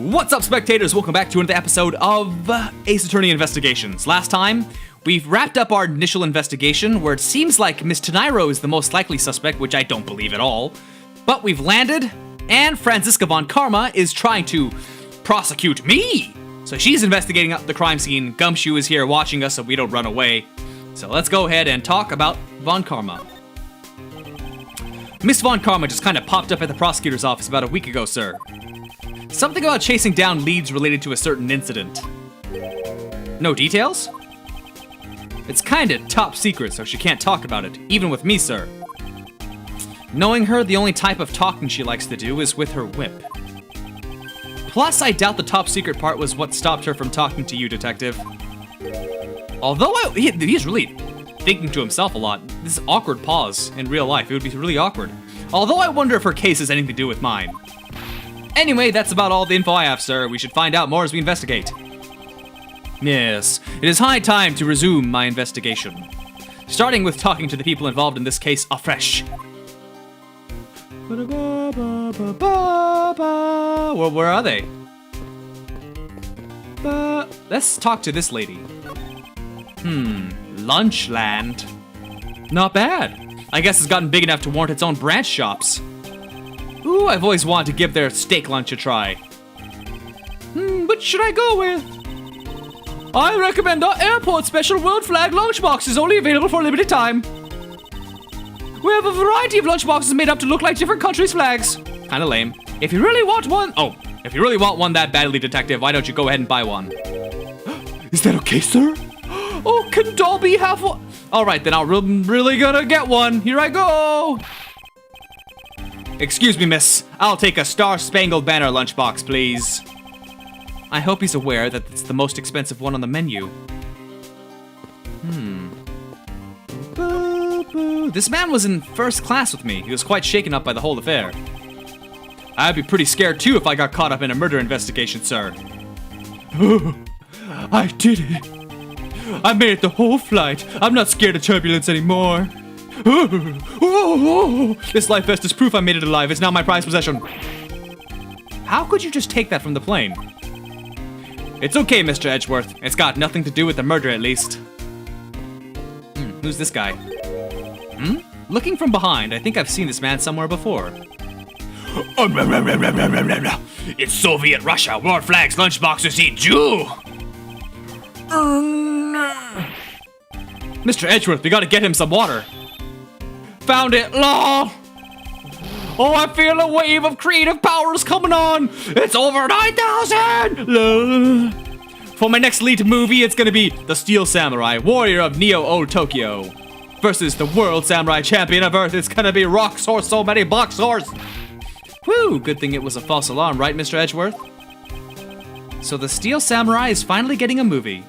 What's up, spectators? Welcome back to another episode of Ace Attorney Investigations. Last time, we've wrapped up our initial investigation where it seems like Miss Tenairo is the most likely suspect, which I don't believe at all. But we've landed, and Franziska von Karma is trying to prosecute me. So she's investigating up the crime scene. Gumshoe is here watching us so we don't run away. So let's go ahead and talk about Von Karma. Miss Von Karma just kind of popped up at the prosecutor's office about a week ago, sir. Something about chasing down leads related to a certain incident. No details? It's kinda top secret, so she can't talk about it, even with me, sir. Knowing her, the only type of talking she likes to do is with her whip. Plus, I doubt the top secret part was what stopped her from talking to you, detective. Although he's really thinking to himself a lot. This awkward pause in real life, it would be really awkward. Although I wonder if her case has anything to do with mine. Anyway, that's about all the info I have, sir. We should find out more as we investigate. Yes, it is high time to resume my investigation. Starting with talking to the people involved in this case afresh. Well, where are they? Let's talk to this lady. Lunchland. Not bad. I guess it's gotten big enough to warrant its own branch shops. Ooh, I've always wanted to give their steak lunch a try. Which should I go with? I recommend our airport special world flag lunchboxes, only available for a limited time. We have a variety of lunchboxes made up to look like different countries' flags. Kinda lame. If you really want one that badly, detective, why don't you go ahead and buy one? Is that okay, sir? Oh, can Dolby have one? Alright, then I'm really gonna get one. Here I go. Excuse me, miss. I'll take a Star-Spangled Banner lunchbox, please. I hope he's aware that it's the most expensive one on the menu. This man was in first class with me. He was quite shaken up by the whole affair. I'd be pretty scared too if I got caught up in a murder investigation, sir. I did it. I made it the whole flight. I'm not scared of turbulence anymore. This life vest is proof I made it alive. It's now my prized possession. How could you just take that from the plane? It's okay, Mr. Edgeworth. It's got nothing to do with the murder, at least. Who's this guy? Looking from behind, I think I've seen this man somewhere before. It's Soviet Russia. World flags, lunchboxes eat Jew. Mr. Edgeworth, we gotta get him some water. Found it, lol. Oh, I feel a wave of creative powers coming on. It's over 9,000. Lol. For my next lead movie, it's gonna be the Steel Samurai, warrior of Neo-Old Tokyo, versus the world samurai champion of Earth. It's gonna be Roxor, so many boxers. Whew, good thing it was a false alarm, right, Mr. Edgeworth? So the Steel Samurai is finally getting a movie.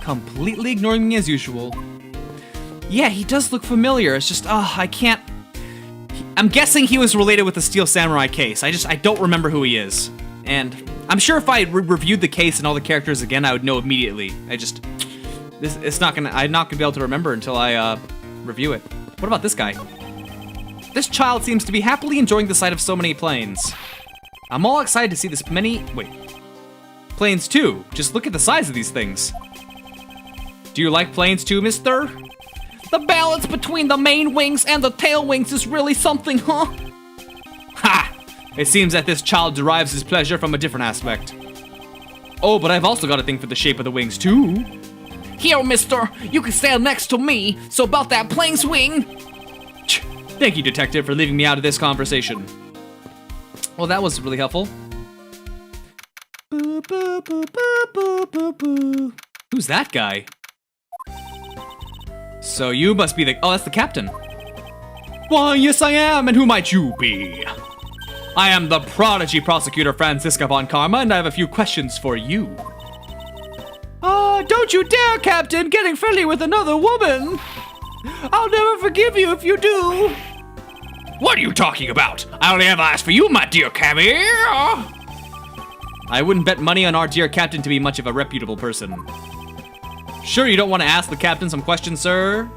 Completely ignoring me as usual. Yeah, he does look familiar. It's just, I can't... I'm guessing he was related with the Steel Samurai case. I don't remember who he is. And I'm sure if I reviewed the case and all the characters again, I would know immediately. I'm not gonna be able to remember until I, review it. What about this guy? This child seems to be happily enjoying the sight of so many planes. I'm all excited to see this many... Wait. Planes too. Just look at the size of these things. Do you like planes too, mister? The balance between the main wings and the tail wings is really something, huh? Ha! It seems that this child derives his pleasure from a different aspect. Oh, but I've also got a thing for the shape of the wings too. Here, mister, you can stand next to me, so about that plane's wing. Thank you, detective, for leaving me out of this conversation. Well, that was really helpful. Boo, boo, boo, boo, boo, boo, boo. Who's that guy? So you must be the... Oh, that's the captain. Why, yes I am, and who might you be? I am the prodigy prosecutor Franziska von Karma, and I have a few questions for you. Don't you dare, Captain, getting friendly with another woman. I'll never forgive you if you do. What are you talking about? I only ever asked for you, my dear Cammy. I wouldn't bet money on our dear captain to be much of a reputable person. Sure you don't want to ask the captain some questions, sir?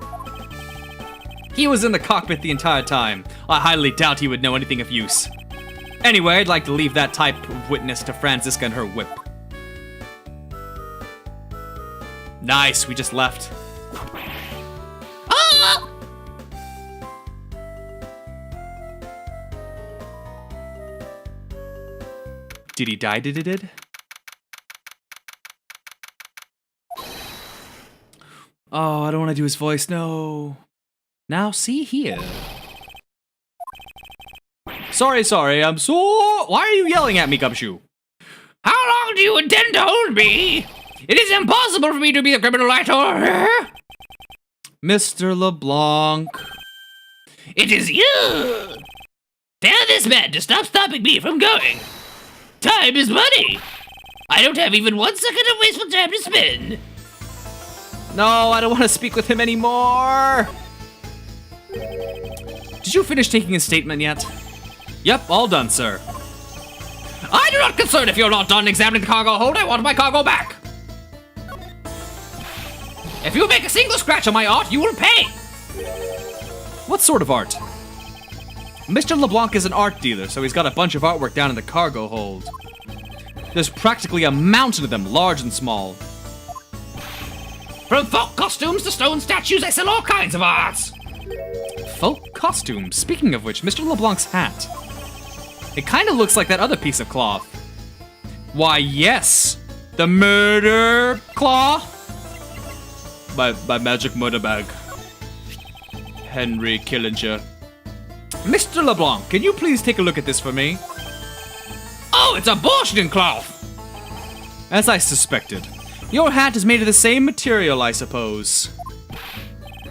He was in the cockpit the entire time. I highly doubt he would know anything of use. Anyway, I'd like to leave that type of witness to Franziska and her whip. Nice, we just left. Ah! Did he die? Did? Oh, I don't want to do his voice, no. Now see here. Sorry, I'm so... Why are you yelling at me, Gumshoe? How long do you intend to hold me? It is impossible for me to be a criminal actor. Mr. LeBlanc. It is you. Tell this man to stop stopping me from going. Time is money. I don't have even 1 second of wasteful time to spend. No, I don't want to speak with him anymore. Did you finish taking his statement yet? Yep, all done, sir. I do not concern if you're not done examining the cargo hold. I want my cargo back. If you make a single scratch on my art, you will pay. What sort of art? Mr. LeBlanc is an art dealer, so he's got a bunch of artwork down in the cargo hold. There's practically a mountain of them, large and small. From folk costumes to stone statues, I sell all kinds of arts. Folk costumes? Speaking of which, Mr. LeBlanc's hat. It kind of looks like that other piece of cloth. Why, yes! The murder claw? My magic murder bag. Henry Killinger. Mr. LeBlanc, can you please take a look at this for me? Oh, it's abortion cloth! As I suspected. Your hat is made of the same material, I suppose.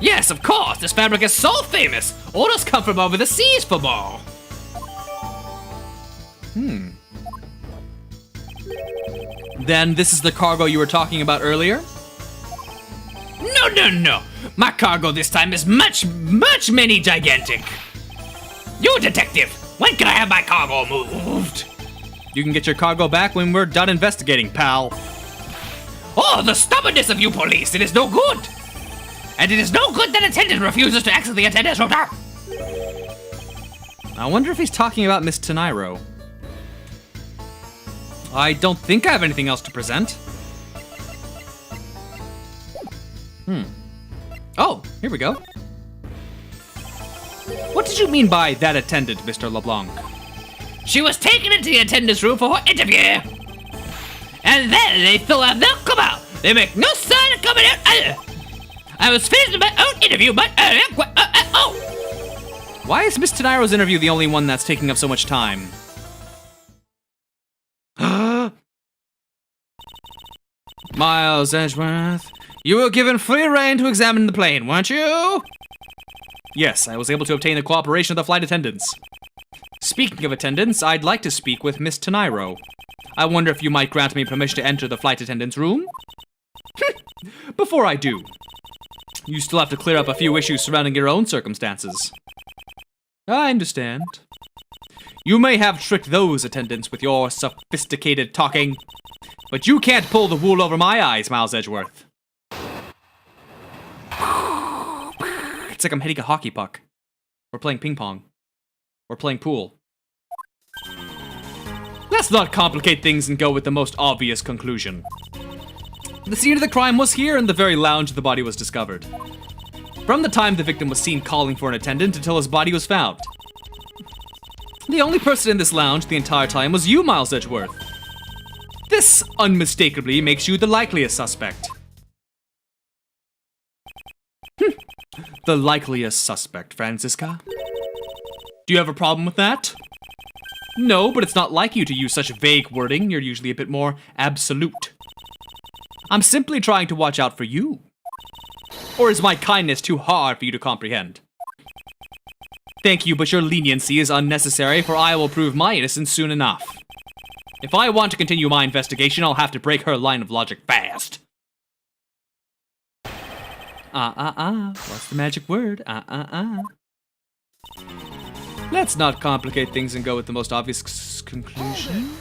Yes, of course. This fabric is so famous. Orders come from over the seas for more. Then this is the cargo you were talking about earlier? No. My cargo this time is much many gigantic. You detective, when can I have my cargo moved? You can get your cargo back when we're done investigating, pal. Oh, the stubbornness of you police, it is no good. And it is no good that attendant refuses to exit the attendant's rotor. I wonder if he's talking about Miss Teniro. I don't think I have anything else to present. Oh, here we go. What did you mean by that attendant, Mr. LeBlanc? She was taken into the attendant's room for her interview. And then they still have not come out. They make no sign of coming out. I was finished with my own interview, but oh! Why is Miss Teniro's interview the only one that's taking up so much time? Miles Edgeworth, you were given free rein to examine the plane, weren't you? Yes, I was able to obtain the cooperation of the flight attendants. Speaking of attendants, I'd like to speak with Miss Teniro. I wonder if you might grant me permission to enter the flight attendant's room? Before I do, you still have to clear up a few issues surrounding your own circumstances. I understand. You may have tricked those attendants with your sophisticated talking, but you can't pull the wool over my eyes, Miles Edgeworth. It's like I'm hitting a hockey puck. Or playing ping pong. Or playing pool. Let's not complicate things and go with the most obvious conclusion. The scene of the crime was here in the very lounge the body was discovered. From the time the victim was seen calling for an attendant until his body was found. The only person in this lounge the entire time was you, Miles Edgeworth. This unmistakably makes you the likeliest suspect. The likeliest suspect, Franziska. Do you have a problem with that? No, but it's not like you to use such vague wording. You're usually a bit more absolute. I'm simply trying to watch out for you. Or is my kindness too hard for you to comprehend? Thank you, but your leniency is unnecessary, for I will prove my innocence soon enough. If I want to continue my investigation, I'll have to break her line of logic fast. What's the magic word? Let's not complicate things and go with the most obvious conclusion.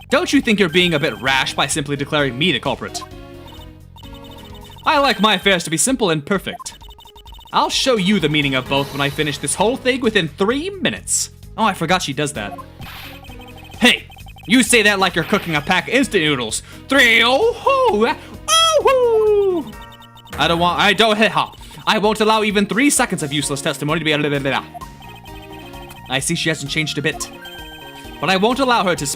Don't you think you're being a bit rash by simply declaring me the culprit? I like my affairs to be simple and perfect. I'll show you the meaning of both when I finish this whole thing within 3 minutes. Oh, I forgot she does that. Hey, you say that like you're cooking a pack of instant noodles. 3 oh ho, oh hoo. I won't allow even 3 seconds of useless testimony to be I see she hasn't changed a bit. But I won't allow her to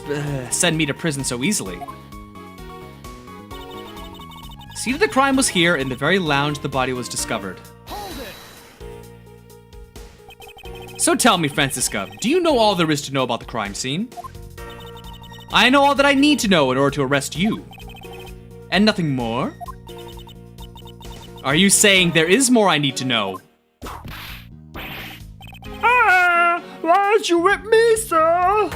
send me to prison so easily. Scene of the crime was here in the very lounge the body was discovered. So tell me, Franziska, do you know all there is to know about the crime scene? I know all that I need to know in order to arrest you. And nothing more? Are you saying there is more I need to know? Why'd you whip me, sir?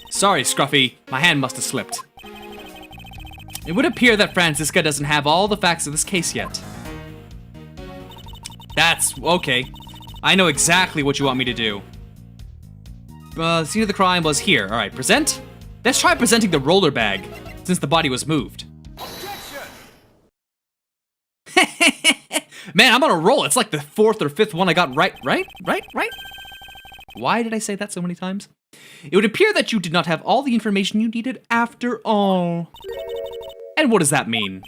Sorry, Scruffy. My hand must have slipped. It would appear that Franziska doesn't have all the facts of this case yet. That's okay. I know exactly what you want me to do. The scene of the crime was here. All right, present. Let's try presenting the roller bag, since the body was moved. Man, I'm on a roll. It's like the 4th or 5th one I got right. Why did I say that so many times? It would appear that you did not have all the information you needed after all. And what does that mean?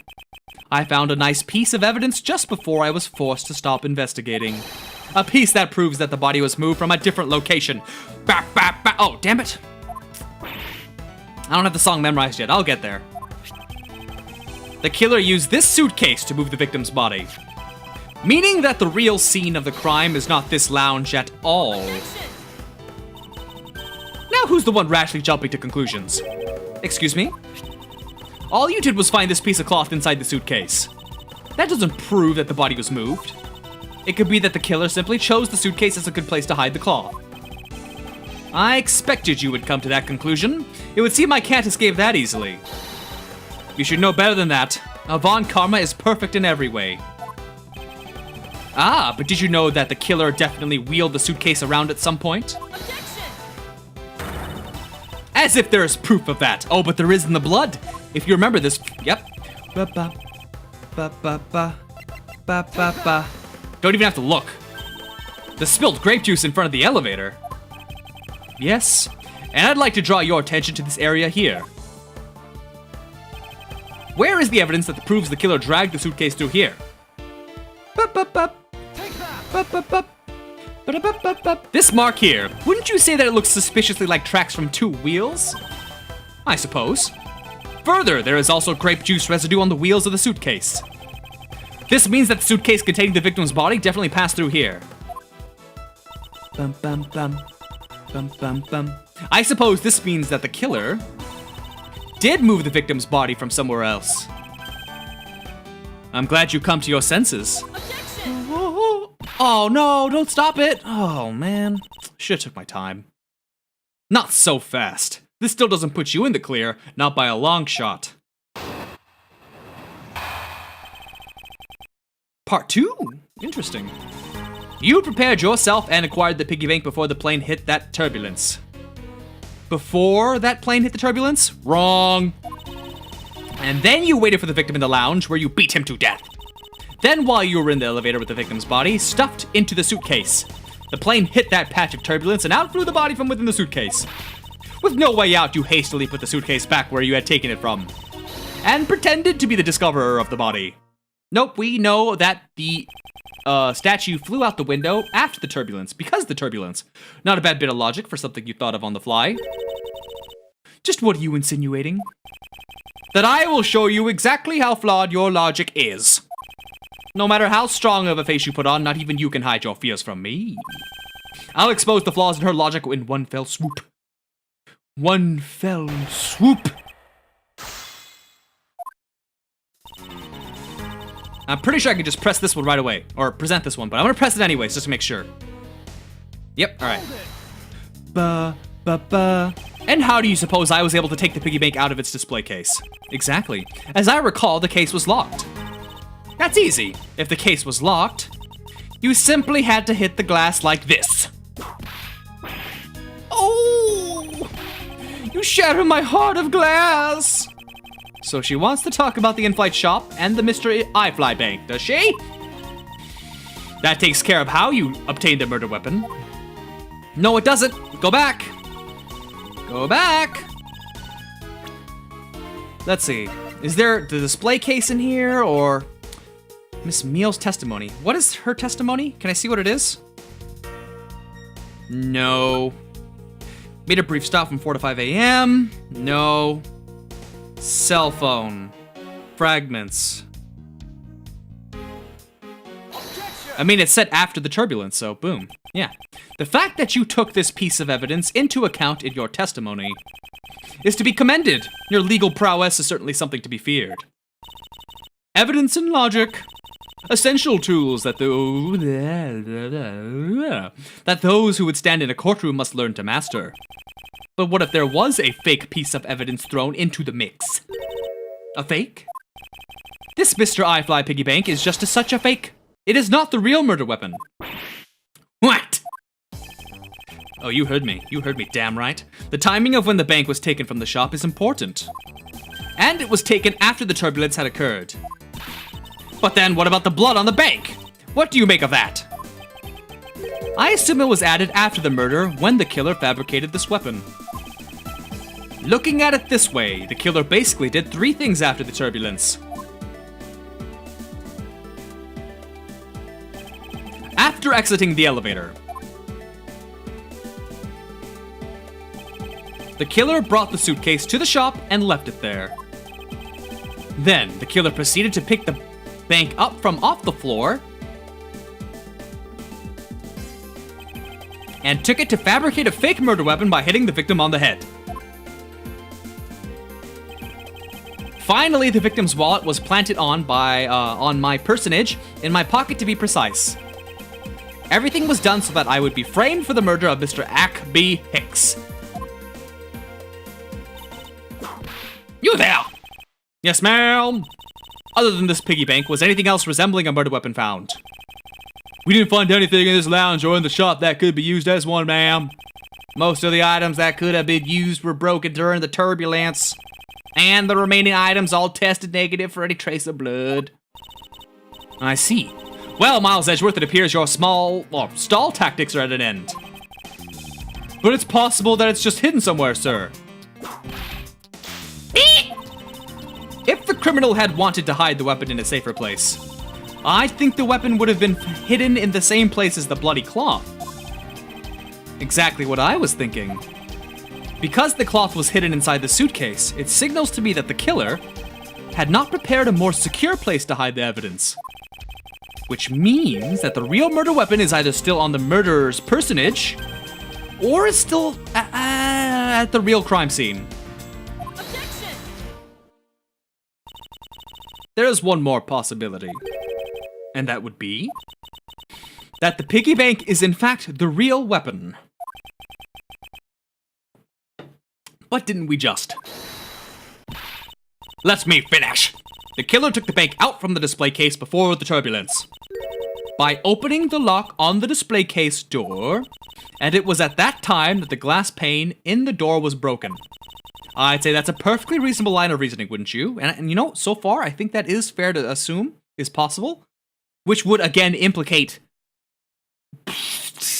I found a nice piece of evidence just before I was forced to stop investigating. A piece that proves that the body was moved from a different location. Oh, damn it. I don't have the song memorized yet. I'll get there. The killer used this suitcase to move the victim's body. Meaning that the real scene of the crime is not this lounge at all. Now who's the one rashly jumping to conclusions? Excuse me? All you did was find this piece of cloth inside the suitcase. That doesn't prove that the body was moved. It could be that the killer simply chose the suitcase as a good place to hide the cloth. I expected you would come to that conclusion. It would seem I can't escape that easily. You should know better than that. Von Karma is perfect in every way. Ah, but did you know that the killer definitely wheeled the suitcase around at some point? As if there is proof of that. Oh, but there is in the blood. If you remember this, yep. Don't even have to look. The spilled grape juice in front of the elevator. Yes, and I'd like to draw your attention to this area here. Where is the evidence that proves the killer dragged the suitcase through here? This mark here, wouldn't you say that it looks suspiciously like tracks from 2 wheels? I suppose. Further, there is also grape juice residue on the wheels of the suitcase. This means that the suitcase containing the victim's body definitely passed through here. I suppose this means that the killer did move the victim's body from somewhere else. I'm glad you come to your senses. Oh no, don't stop it. Oh man, should've took my time. Not so fast. This still doesn't put you in the clear, not by a long shot. Part 2? Interesting. You prepared yourself and acquired the piggy bank before the plane hit that turbulence. Before that plane hit the turbulence? Wrong. And then you waited for the victim in the lounge where you beat him to death. Then while you were in the elevator with the victim's body stuffed into the suitcase, the plane hit that patch of turbulence and out flew the body from within the suitcase. With no way out, you hastily put the suitcase back where you had taken it from, and pretended to be the discoverer of the body. Nope, we know that the statue flew out the window after the turbulence, because of the turbulence. Not a bad bit of logic for something you thought of on the fly. Just what are you insinuating? That I will show you exactly how flawed your logic is. No matter how strong of a face you put on, not even you can hide your fears from me. I'll expose the flaws in her logic in one fell swoop. One fell swoop. I'm pretty sure I can just press this one right away, or present this one, but I'm gonna press it anyways, just to make sure. Yep, alright. And how do you suppose I was able to take the piggy bank out of its display case? Exactly. As I recall, the case was locked. That's easy. If the case was locked, you simply had to hit the glass like this. Oh! You shatter my heart of glass! So she wants to talk about the in-flight shop and the mystery iFly bank, does she? That takes care of how you obtained the murder weapon. No, it doesn't. Go back. Go back. Let's see. Is there the display case in here, or Miss Meal's testimony? What is her testimony? Can I see what it is? No. Made a brief stop from 4 to 5 a.m. No. Cell phone. Fragments. I mean, it's set after the turbulence, so boom. Yeah. The fact that you took this piece of evidence into account in your testimony is to be commended. Your legal prowess is certainly something to be feared. Evidence and logic. Essential tools that those who would stand in a courtroom must learn to master. But what if there was a fake piece of evidence thrown into the mix? A fake? This Mr. iFly piggy bank is just such a fake. It is not the real murder weapon. What? Oh, you heard me. You heard me, damn right. The timing of when the bank was taken from the shop is important. And it was taken after the turbulence had occurred. But then, what about the blood on the bank? What do you make of that? I assume it was added after the murder when the killer fabricated this weapon. Looking at it this way, the killer basically did 3 things after the turbulence. After exiting the elevator, the killer brought the suitcase to the shop and left it there. Then, the killer proceeded to pick the bank up from off the floor and took it to fabricate a fake murder weapon by hitting the victim on the head. Finally, the victim's wallet was planted on my personage, in my pocket to be precise. Everything was done so that I would be framed for the murder of Mr. Ack B. Hicks. You there! Yes, ma'am. Other than this piggy bank, was anything else resembling a murder weapon found? We didn't find anything in this lounge or in the shop that could be used as one, ma'am. Most of the items that could have been used were broken during the turbulence, and the remaining items all tested negative for any trace of blood. I see. Well, Miles Edgeworth, it appears your stall tactics are at an end. But it's possible that it's just hidden somewhere, sir. If the criminal had wanted to hide the weapon in a safer place, I think the weapon would have been hidden in the same place as the bloody cloth. Exactly what I was thinking. Because the cloth was hidden inside the suitcase, it signals to me that the killer had not prepared a more secure place to hide the evidence. Which means that the real murder weapon is either still on the murderer's personage, or is still at the real crime scene. Objection! There is one more possibility, and that would be that the piggy bank is in fact the real weapon. But didn't we just? Let me finish! The killer took the bank out from the display case before the turbulence by opening the lock on the display case door, and it was at that time that the glass pane in the door was broken. I'd say that's a perfectly reasonable line of reasoning, wouldn't you? And you know, so far, I think that is fair to assume is possible, which would again implicate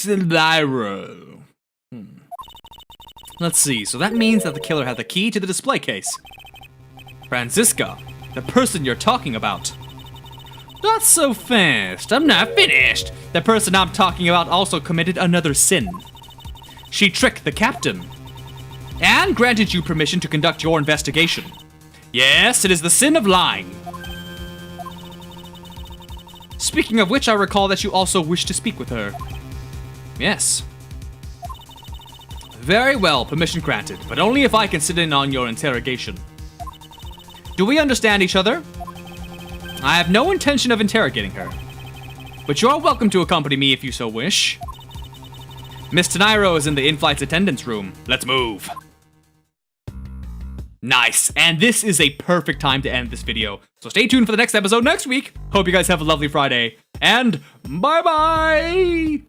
Lyra. Let's see, so that means that the killer had the key to the display case. Franziska, the person you're talking about. Not so fast, I'm not finished. The person I'm talking about also committed another sin. She tricked the captain and granted you permission to conduct your investigation. Yes, it is the sin of lying. Speaking of which, I recall that you also wish to speak with her. Yes. Very well, permission granted, but only if I can sit in on your interrogation. Do we understand each other? I have no intention of interrogating her, but you're welcome to accompany me if you so wish. Miss Teniro is in the in-flight's attendance room. Let's move. Nice, and this is a perfect time to end this video. So stay tuned for the next episode next week. Hope you guys have a lovely Friday, and bye-bye!